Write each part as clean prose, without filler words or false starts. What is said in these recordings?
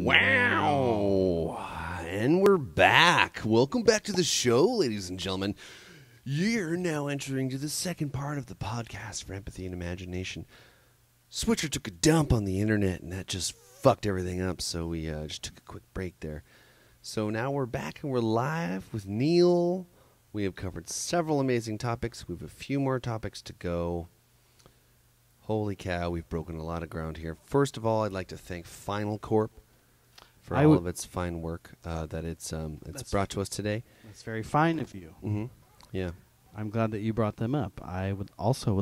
Wow. And we're back. Welcome back to the show, ladies and gentlemen. You're now entering to the second part of the podcast for Empathy and Imagination. Switcher took a dump on the internet, and that just fucked everything up, so we just took a quick break there. So now we're back, and we're live with Neal. We have covered several amazing topics. We have a few more topics to go. Holy cow, we've broken a lot of ground here. First of all, I'd like to thank Final Corp for all of its fine work that it's brought to us today. That's very fine of you. Mm-hmm. Yeah. I'm glad that you brought them up. I would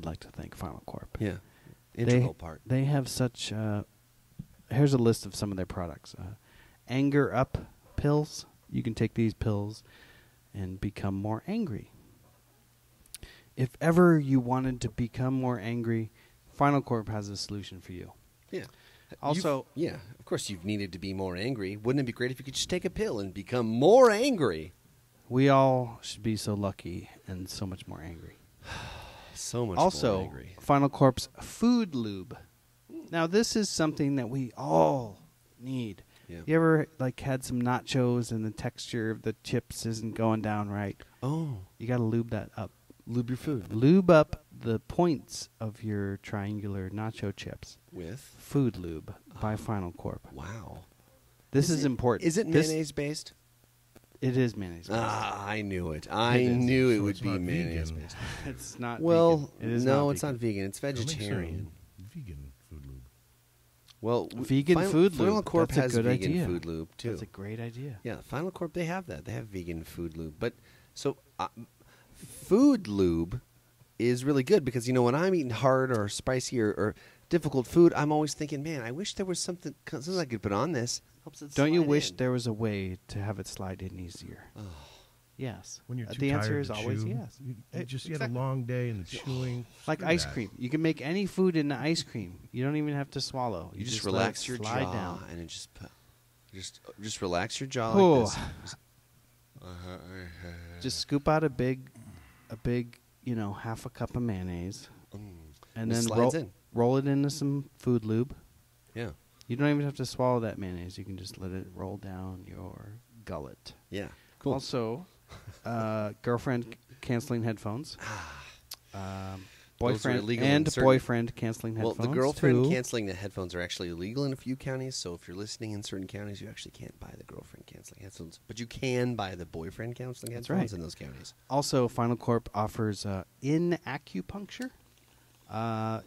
like to thank Final Corp. Yeah. Integral part. They have such... here's a list of some of their products. Anger Up pills. You can take these pills and become more angry. If ever you wanted to become more angry, Final Corp has a solution for you. Yeah. Also... Yeah, of course you've needed to be more angry. Wouldn't it be great if you could just take a pill and become more angry? We all should be so lucky and so much more angry. So much also, more angry. Final Corp's Food Lube. Now, this is something that we all need. Yeah. You ever had some nachos and the texture of the chips isn't going down right? Oh. You got to lube that up. Lube your food. Lube up the points of your triangular nacho chips. With? Food Lube by Final Corp. Wow. This is important. Is it mayonnaise-based? It is mayonnaise-based. Ah, I knew it. I knew it would be mayonnaise-based. It's not vegan. It is no, not it's not vegan. It's vegetarian. Vegan Food Lube. Well, vegan Food Lube. Final Corp has vegan idea. Food Lube, too. That's a great idea. Yeah, Final Corp, they have that. They have vegan Food Lube. But, so, Food Lube is really good because, when I'm eating hard or spicy or difficult food, I'm always thinking, man, I wish there was something I could put on this. Helps it Don't you slide wish in. there was a way to have it slide in easier? Oh. Yes. When you're too the answer tired is to always chew, yes. You had a Exactly. long day and the chewing. Like Screw ice that. cream. You can make any food into ice cream. You don't even have to swallow. You just let relax it your slide jaw down. and it just relax your jaw Oh. like this. Just scoop out a big, half a cup of mayonnaise, and It then slides in. roll it into some Food Lube. Yeah. You don't even have to swallow that mayonnaise. You can just let it roll down your gullet. Yeah. Cool. Also, girlfriend canceling headphones. Those are Boyfriend illegal and in certain- boyfriend canceling headphones. Well, the girlfriend too. canceling the headphones are actually illegal in a few counties. So if you're listening in certain counties, you actually can't buy the girlfriend canceling headphones, but you can buy the boyfriend canceling That's headphones right. in those counties. Also, Final Corp offers in acupuncture.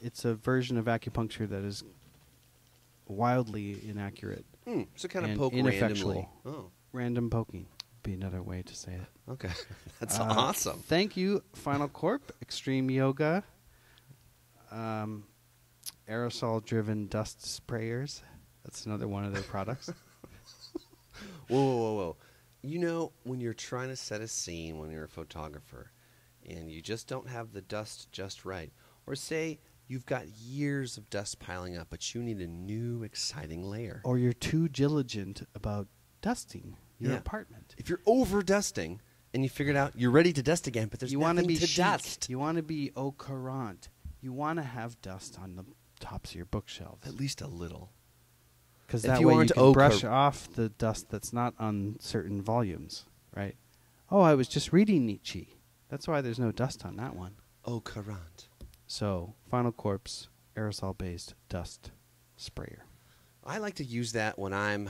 It's a version of acupuncture that is wildly inaccurate. So kind of and poke ineffectual. randomly. Oh, Random poking would be another way to say it. okay. That's awesome. Thank you, Final Corp. Extreme Yoga. Aerosol-driven dust sprayers. That's another one of their products. Whoa. When you're trying to set a scene, when you're a photographer, and you just don't have the dust just right, or say you've got years of dust piling up, but you need a new, exciting layer. Or you're too diligent about dusting your apartment. If you're over-dusting, and you figured out you're ready to dust again, but there's You want to nothing be to chic. dust. You want to be au courant. You want to have dust on the tops of your bookshelves. At least a little. Because If that you way you aren't can brush off the dust that's not on certain volumes, right? Oh, I was just reading Nietzsche. That's why there's no dust on that one. Au courant. So, Final Corp's aerosol-based dust sprayer. I like to use that when I'm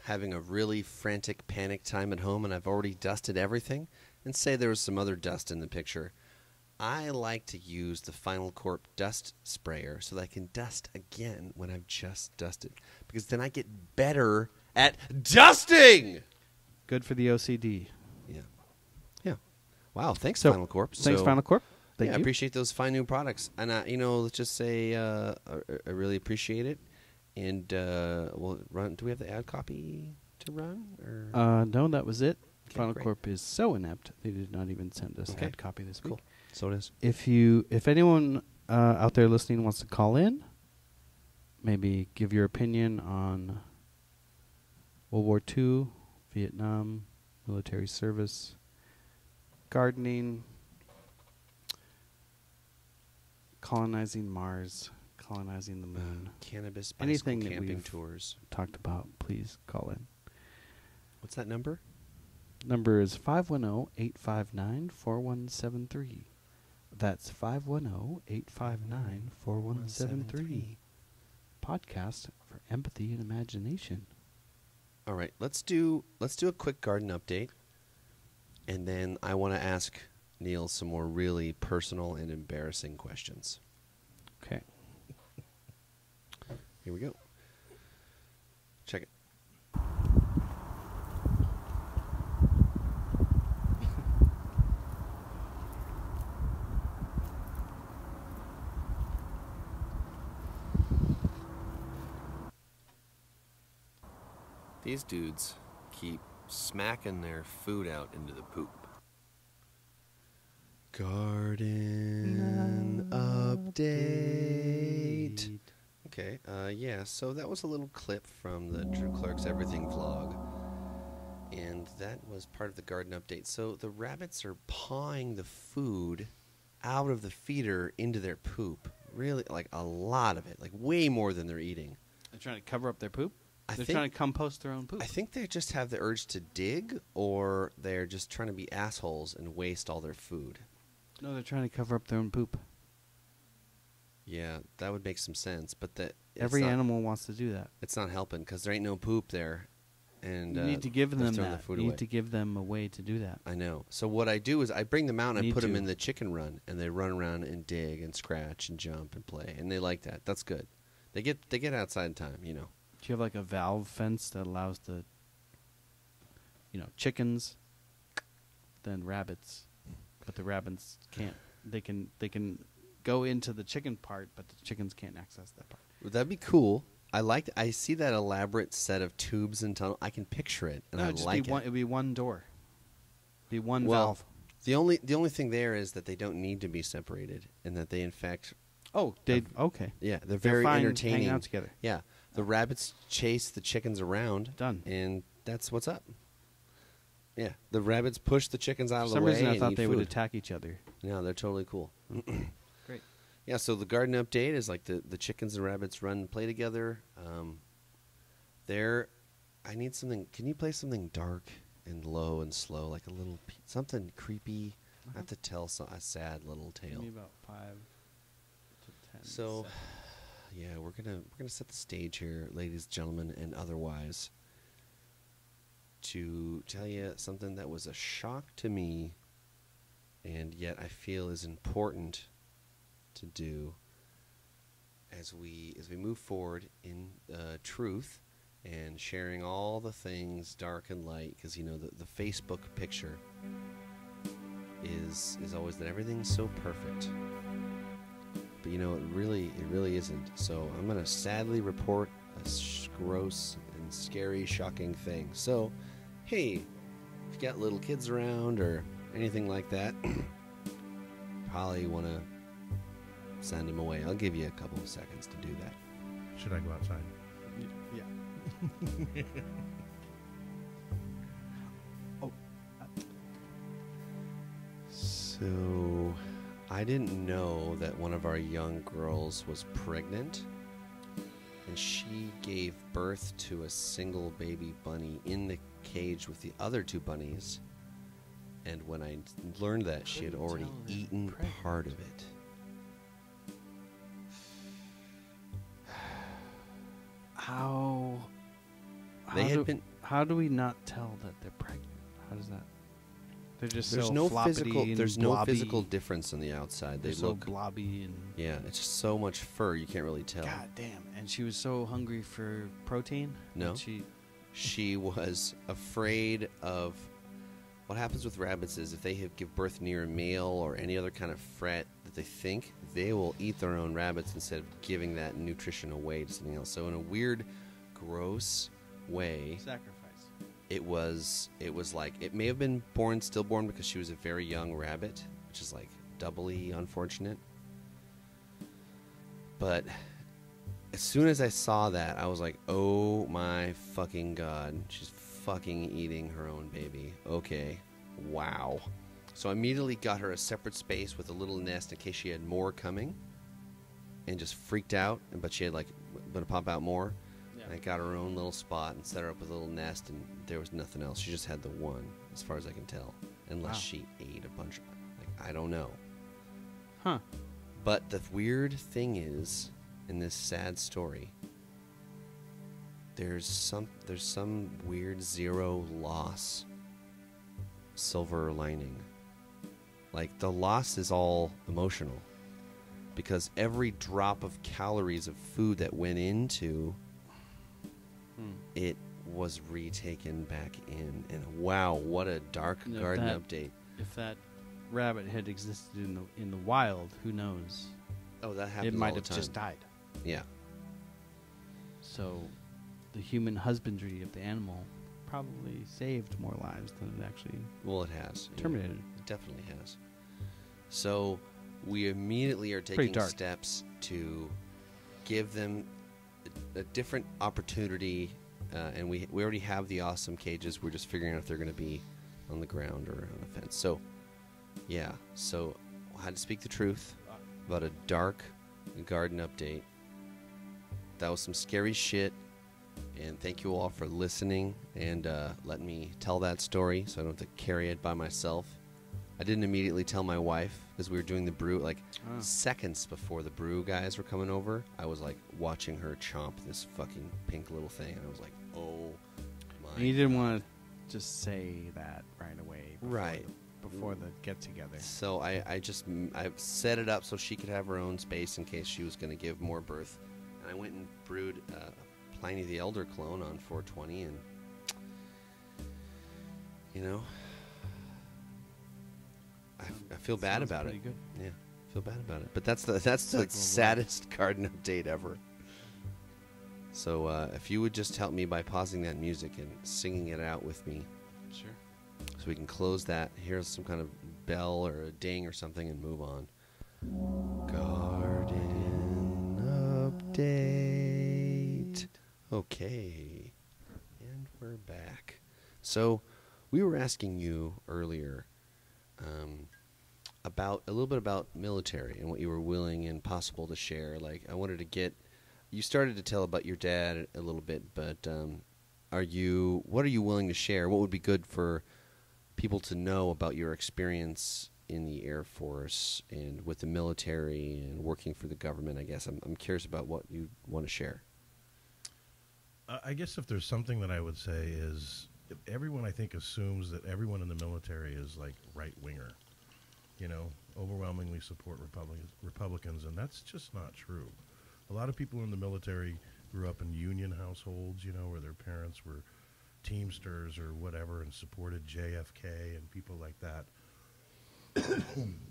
having a really frantic panic time at home and I've already dusted everything, and say there was some other dust in the picture. I like to use the Final Corp dust sprayer so that I can dust again when I've just dusted, because then I get better at dusting. Good for the OCD. Yeah. Wow, thanks, So, Final Corp. Thanks, Final Corp. Thank I you. appreciate those fine new products. And, let's just say I really appreciate it. And we'll run. Do we have the ad copy to run? Or? No, that was it. Okay, Final great. Corp is so inept, they did not even send us Okay. ad copy this Cool. week. So it is. If anyone out there listening wants to call in, maybe give your opinion on World War II, Vietnam, military service, gardening, colonizing Mars, colonizing the moon. Cannabis, bicycle Anything that camping we've tours. talked about, please call in. What's that number? Number is 510-859-4173. That's 510-859-4173. Podcast for empathy and imagination. All right, let's do a quick garden update, and then I want to ask Neal some more really personal and embarrassing questions. Okay. Here we go. Check it. These dudes keep smacking their food out into the poop. Garden update. Okay, yeah, so that was a little clip from the Drew Clark's Everything vlog. And that was part of the garden update. So the rabbits are pawing the food out of the feeder into their poop. Really, like a lot of it, like way more than they're eating. They're trying to cover up their poop? I They're think- trying to compost their own poop. I think they just have the urge to dig, or they're just trying to be assholes and waste all their food. No, they're trying to cover up their own poop. Yeah, that would make some sense, but Every animal wants to do that. it's not helping because there ain't no poop there, and You need to give they're them throwing their that. food You away. need to give them a way to do that. I know. So what I do is I bring them out and I Need put them to. in the chicken run, and they run around and dig and scratch and jump and play, and they like that. That's good. They get outside in time, you know. Do you have like a valve fence that allows the, chickens, then rabbits, but the rabbits can't. They can go into the chicken part, but the chickens can't access that part. Would that be cool? I see that elaborate set of tubes and tunnel. I can picture it, and I it'd just like be one, it. it'd be one door, be one Well, valve. The only thing there is that they don't need to be separated, and that they in fact, Oh, okay. yeah, they're They're very fine entertaining. hanging out together. Yeah, the rabbits chase the chickens around. Done. And that's what's up. Yeah, the rabbits push the chickens out For of the some way. reason, I and thought eat they would food. attack each other. No, they're totally cool. Great. Yeah, so the garden update is like the chickens and rabbits run and play together. I need something. Can you play something dark and low and slow, like a little something creepy? I have to tell a sad little Give tale. me about 5 to 10. So, seconds. yeah, we're gonna set the stage here, ladies, gentlemen, and otherwise, to tell you something that was a shock to me, and yet I feel is important to do as we move forward in truth and sharing all the things dark and light, because the Facebook picture is always that everything's so perfect. But it really isn't. So I'm going to sadly report a gross and scary, shocking thing. So, hey, if you got little kids around or anything like that, probably want to send them away. I'll give you a couple of seconds to do that. Should I go outside? Yeah. Oh. So, I didn't know that one of our young girls was pregnant, and she gave birth to a single baby bunny in the cage with the other two bunnies. And when I learned that, she had Couldn't already tell they were eaten pregnant. part of it. How? They how had do, been- How do we not tell that they're pregnant? How does that? They're just There's so no floppity physical. and There's no blobby. physical difference on the outside. They They're so look. blobby and. Yeah, it's just so much fur you can't really tell. God damn! And she was so hungry for protein. No. that She was afraid of what happens with rabbits is if they give birth near a male or any other kind of fret that they think, they will eat their own rabbits instead of giving that nutrition away to something else. So in a weird, gross way, sacrifice. it was like it may have been stillborn because she was a very young rabbit, which is like doubly unfortunate. But as soon as I saw that, I was like, oh my fucking god, she's fucking eating her own baby. Okay, wow. So I immediately got her a separate space with a little nest in case she had more coming. and just freaked out. But she had like going to pop out more. Yeah. And I got her own little spot and set her up with a little nest, and there was nothing else. She just had the one, as far as I can tell, unless Wow. she ate a bunch of. Like, I don't know. Huh. But the weird thing is, in this sad story, there's some weird zero loss silver lining. Like, the loss is all emotional, because every drop of calories of food that went into it was retaken back in. And wow, what a dark And if garden that- update. If that rabbit had existed in the wild, who knows? Oh, that happens It might all the have time. just died. Yeah. So, the human husbandry of the animal probably saved more lives than it actually Well, it has. Yeah. terminated. It definitely has. So we immediately are Pretty taking dark. steps to give them a different opportunity, and we already have the awesome cages. We're just figuring out if they're going to be on the ground or on a fence. So, yeah. So I had to speak the truth about a dark garden update. That was some scary shit. And thank you all for listening and letting me tell that story so I don't have to carry it by myself. I didn't immediately tell my wife because we were doing the brew, like seconds before the brew guys were coming over. I was like watching her chomp this fucking pink little thing, and I was like, oh my. And you didn't want to just say that right away. Right. Before the get together. So I set it up so she could have her own space in case she was going to give more birth. And I went and brewed Pliny the Elder clone on 420, and you know, I feel bad about it. Pretty good. Yeah, I feel bad about it. But that's the like saddest garden update ever. So if you would just help me by pausing that music and singing it out with me, Sure. so we can close that. Here's some kind of bell or a ding or something and move on. Garden update. Okay. And we're back. So we were asking you earlier about a little bit about military and what you were willing and possible to share. Like, I wanted to get, you started to tell about your dad a little bit, but what are you willing to share? What would be good for people to know about your experience in the Air Force and with the military and working for the government? I guess I'm curious about what you want to share. I guess if there's something that I would say is everyone, I think, assumes that everyone in the military is like right-winger, overwhelmingly support Republicans, and that's just not true. A lot of people in the military grew up in union households, where their parents were Teamsters or whatever and supported JFK and people like that.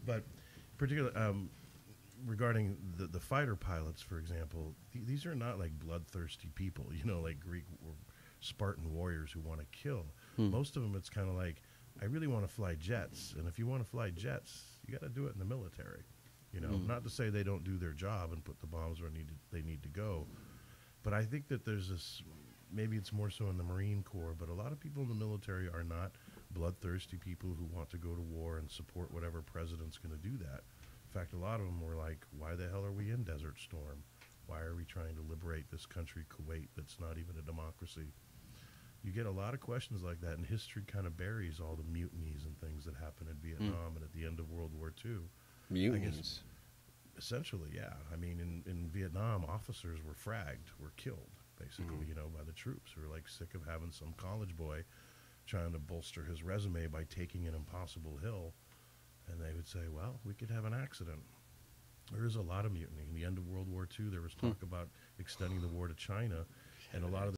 But particularly regarding the fighter pilots, for example, these are not like bloodthirsty people, like Greek or Spartan warriors who want to kill. Most of them, it's kind of like, I really want to fly jets, and if you want to fly jets, you got to do it in the military. Not to say they don't do their job and put the bombs where they need to go, but I think that there's this, maybe it's more so in the Marine Corps, but a lot of people in the military are not bloodthirsty people who want to go to war and support whatever president's going to do that. In fact, a lot of them were like, why the hell are we in Desert Storm? Why are we trying to liberate this country, Kuwait, that's not even a democracy? You get a lot of questions like that, and history kind of buries all the mutinies and things that happened in Vietnam and at the end of World War II. Mutinies. Essentially, yeah. I mean, in Vietnam, officers were fragged, were killed, basically, by the troops who were like sick of having some college boy trying to bolster his resume by taking an impossible hill. And they would say, well, we could have an accident. There is a lot of mutiny. In the end of World War II, there was talk about extending the war to China, and a lot of the